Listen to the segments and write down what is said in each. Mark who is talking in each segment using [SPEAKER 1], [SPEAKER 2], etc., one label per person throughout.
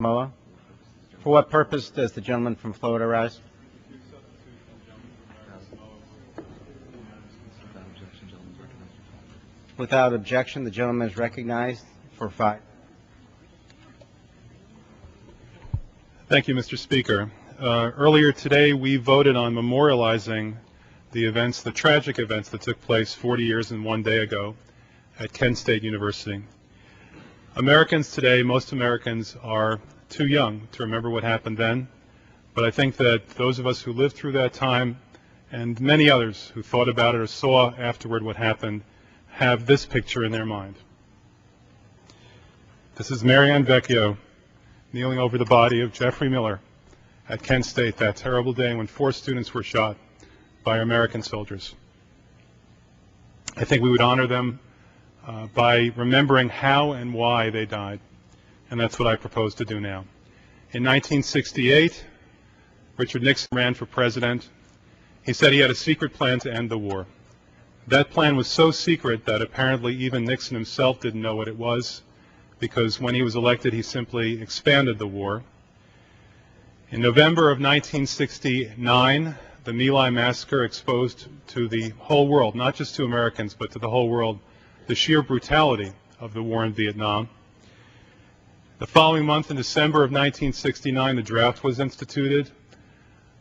[SPEAKER 1] Samoa. For what purpose does the gentleman from Florida rise? Without objection, the gentleman is recognized for 5.
[SPEAKER 2] Thank you, Mr. Speaker. Earlier today, we voted on memorializing the tragic events that took place 40 years and 1 day ago at Kent State University. Americans today, most Americans, are too young to remember what happened then, but I think that those of us who lived through that time and many others who thought about it or saw afterward what happened have this picture in their mind. This is Marianne Vecchio kneeling over the body of Jeffrey Miller at Kent State that terrible day when 4 students were shot by American soldiers. I think we would honor them by remembering how and why they died, and that's what I propose to do now. In 1968, Richard Nixon ran for president. He said he had a secret plan to end the war. That plan was so secret that apparently even Nixon himself didn't know what it was, because when he was elected, he simply expanded the war. In November of 1969, the My Lai massacre exposed to the whole world, not just to Americans, but to the whole world, the sheer brutality of the war in Vietnam. The following month, in December of 1969, the draft was instituted.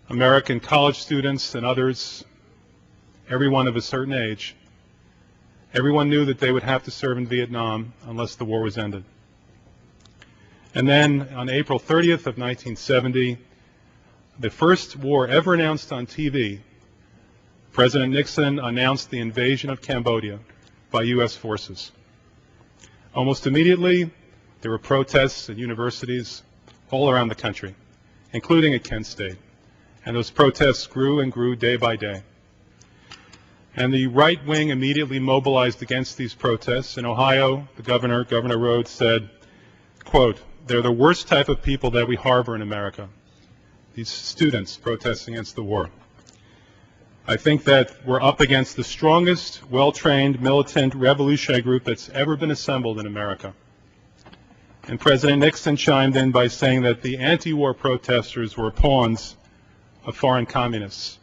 [SPEAKER 2] American college students and others, everyone of a certain age, everyone knew that they would have to serve in Vietnam unless the war was ended. And then on April 30th of 1970, the first war ever announced on TV, President Nixon announced the invasion of Cambodia by U.S. forces. Almost immediately, there were protests at universities all around the country, including at Kent State. And those protests grew and grew day by day. And the right wing immediately mobilized against these protests. In Ohio, the Governor Rhodes, said, quote, "They're the worst type of people that we harbor in America," these students protesting against the war. I think that we're up against the strongest, well-trained, militant revolutionary group that's ever been assembled in America. And President Nixon chimed in by saying that the anti-war protesters were pawns of foreign communists.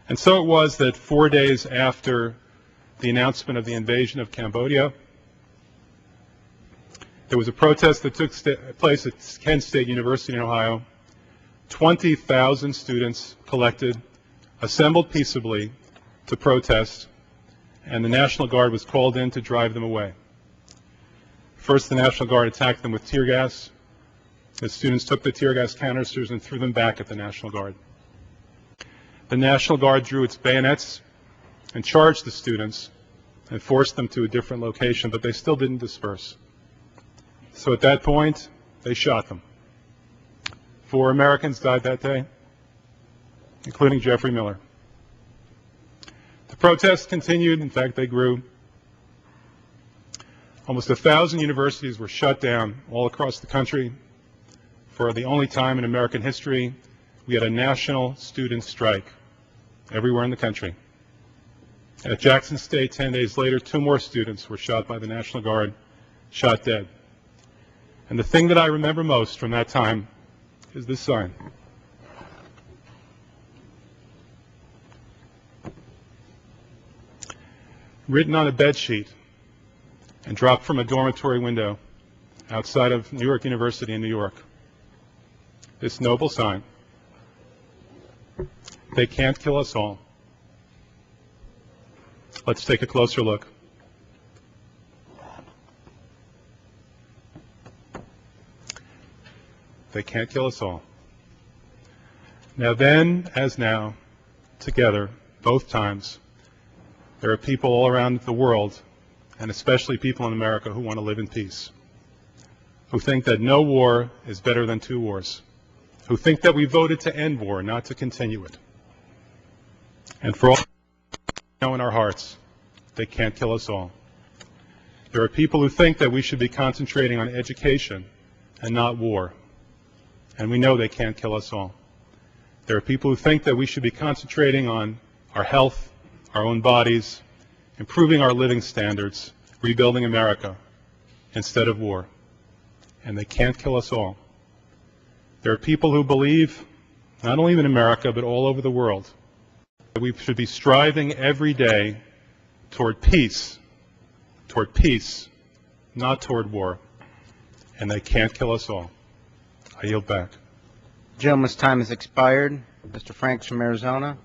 [SPEAKER 2] And so it was that 4 days after the announcement of the invasion of Cambodia, there was a protest that took place at Kent State University in Ohio. 20,000 students collected, assembled peaceably to protest, and the National Guard was called in to drive them away. First, the National Guard attacked them with tear gas. The students took the tear gas canisters and threw them back at the National Guard. The National Guard drew its bayonets and charged the students and forced them to a different location, but they still didn't disperse. So at that point, they shot them. 4 Americans died that day, including Jeffrey Miller. The protests continued. In fact, they grew. Almost 1,000 universities were shut down all across the country. For the only time in American history, we had a national student strike everywhere in the country. At Jackson State, 10 days later, 2 more students were shot by the National Guard, shot dead. And the thing that I remember most from that time is this sign. Written on a bed sheet and dropped from a dormitory window outside of New York University in New York. This noble sign: "They can't kill us all." Let's take a closer look. They can't kill us all. Now then, as now, together, both times, there are people all around the world, and especially people in America, who want to live in peace, who think that no war is better than 2 wars, who think that we voted to end war, not to continue it. And for all we know in our hearts, they can't kill us all. There are people who think that we should be concentrating on education and not war, and we know they can't kill us all. There are people who think that we should be concentrating on our health, our own bodies, improving our living standards, rebuilding America, instead of war. And they can't kill us all. There are people who believe, not only in America, but all over the world, that we should be striving every day toward peace, not toward war. And they can't kill us all. I yield back.
[SPEAKER 1] Gentleman's time has expired. Mr. Franks from Arizona.